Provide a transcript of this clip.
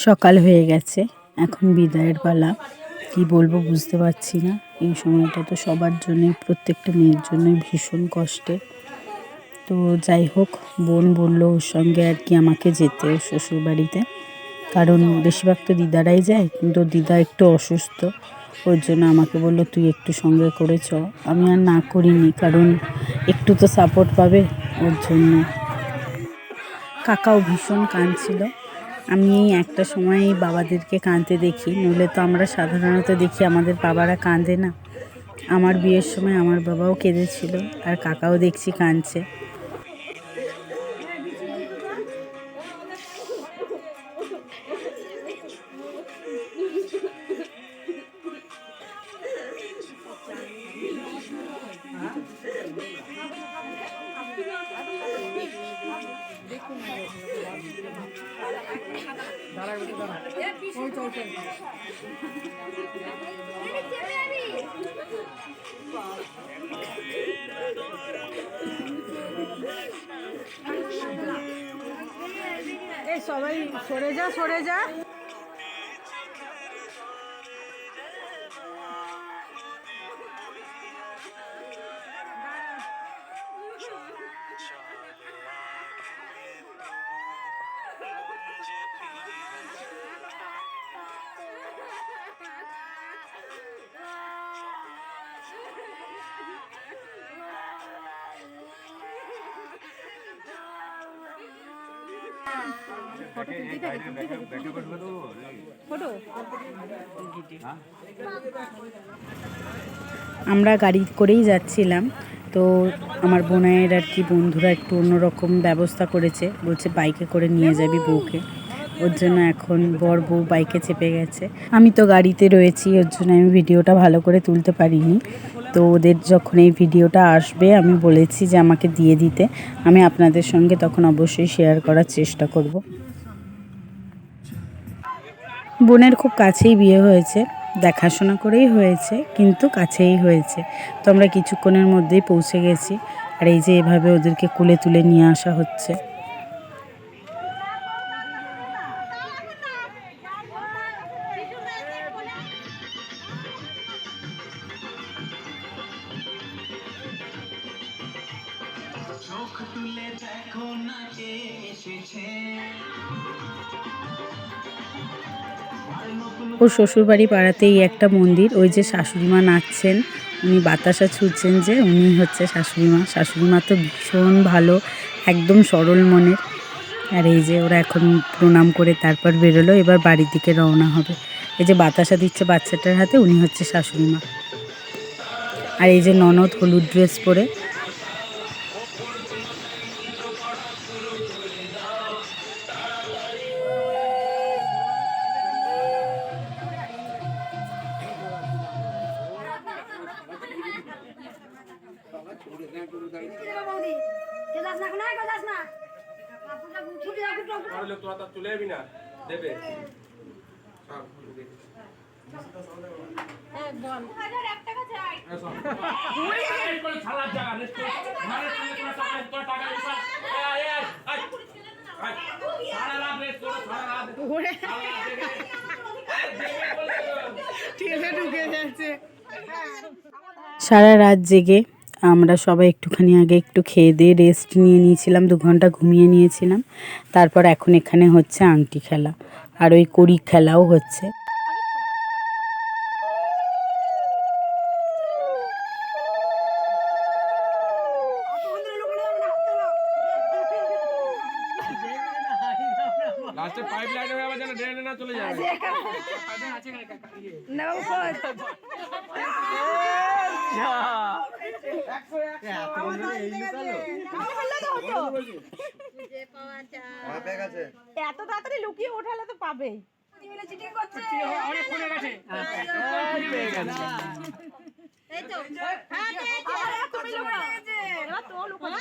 সকাল হয়ে গেছে, এখন বিদায়ের পালা। কি বলবো বুঝতে পারছি না। এই সময়টা তো সবার জন্যই, প্রত্যেকটা মেয়ের জন্যই ভীষণ কষ্টের। তো যাই হোক, বোন বললো ওর সঙ্গে আর কি আমাকে যেতে ওর শ্বশুরবাড়িতে, কারণ বেশিরভাগ তো দিদারাই যায়, কিন্তু দিদা একটু অসুস্থ। ওর জন্য আমাকে বললো তুই একটু সঙ্গে করে চ। আমি আর না করিনি, কারণ একটু তো সাপোর্ট পাবে ওর জন্য। কাকাও ভীষণ কাঁদছিল। আমি এই একটা সময় বাবাদেরকে কাঁদতে দেখি, নইলে তো আমরা সাধারণত দেখি আমাদের বাবারা কাঁদে না। আমার বিয়ের সময় আমার বাবাও কেঁদেছিল, আর কাকাও দেখছি কাঁদছে। সবাই সরে যা, সরে যা। আমরা গাড়ি করেই যাচ্ছিলাম, তো আমার বোনের আর কি বন্ধুরা একটু অন্যরকম ব্যবস্থা করেছে, বলছে বাইকে করে নিয়ে যাবি বউকে। ওর জন্য এখন বর বউ বাইকে চেপে গেছে, আমি তো গাড়িতে রয়েছি, ওর জন্য আমি ভিডিওটা ভালো করে তুলতে পারিনি। তো ওদের যখন এই ভিডিওটা আসবে আমি বলেছি যে আমাকে দিয়ে দিতে, আমি আপনাদের সঙ্গে তখন অবশ্যই শেয়ার করার চেষ্টা করব। বোনের খুব কাছেই বিয়ে হয়েছে, দেখাশোনা করেই হয়েছে, কিন্তু কাছেই হয়েছে। তো আমরা কিছুক্ষণের মধ্যেই পৌঁছে গেছি, আর এই যে এভাবে ওদেরকে কোলে তুলে নিয়ে আসা হচ্ছে। ওর শ্বশুরবাড়ি পাড়াতেই একটা মন্দির, ওই যে শাশুড়িমা নাচছেন, উনি বাতাসা ছুঁড়ছেন, যে উনি হচ্ছে শাশুড়িমা। শাশুড়িমা তো ভীষণ ভালো, একদম সরল মনের। আর এই যে ওরা এখন প্রণাম করে তারপর বেরোলো, এবার বাড়ির দিকে রওনা হবে। এই যে বাতাসা দিচ্ছে বাচ্চাটার হাতে, উনি হচ্ছে শাশুড়িমা। আর এই যে ননদ হলুদ ড্রেস পরে। সারা রাত জেগে আমরা সবাই একটুখানি আগে একটু খেয়ে দিয়ে রেস্ট নিয়ে নিয়েছিলাম, 2 ঘন্টা ঘুমিয়ে নিয়েছিলাম। তারপর এখন এখানে হচ্ছে আংটি খেলা, আর ওই কড়ি খেলাও হচ্ছে। লাস্টে পাইপ লাইন হয়ে যাবে, যেন ড্রেনে না চলে যাবে। এত তাড়াতাড়ি লুকিয়ে ওঠালে তো পাবেই। অনেক খুলে গেছে। এই তো, হ্যাঁ তুমি লুকিয়ে গেছে। এবার তো লুকাও।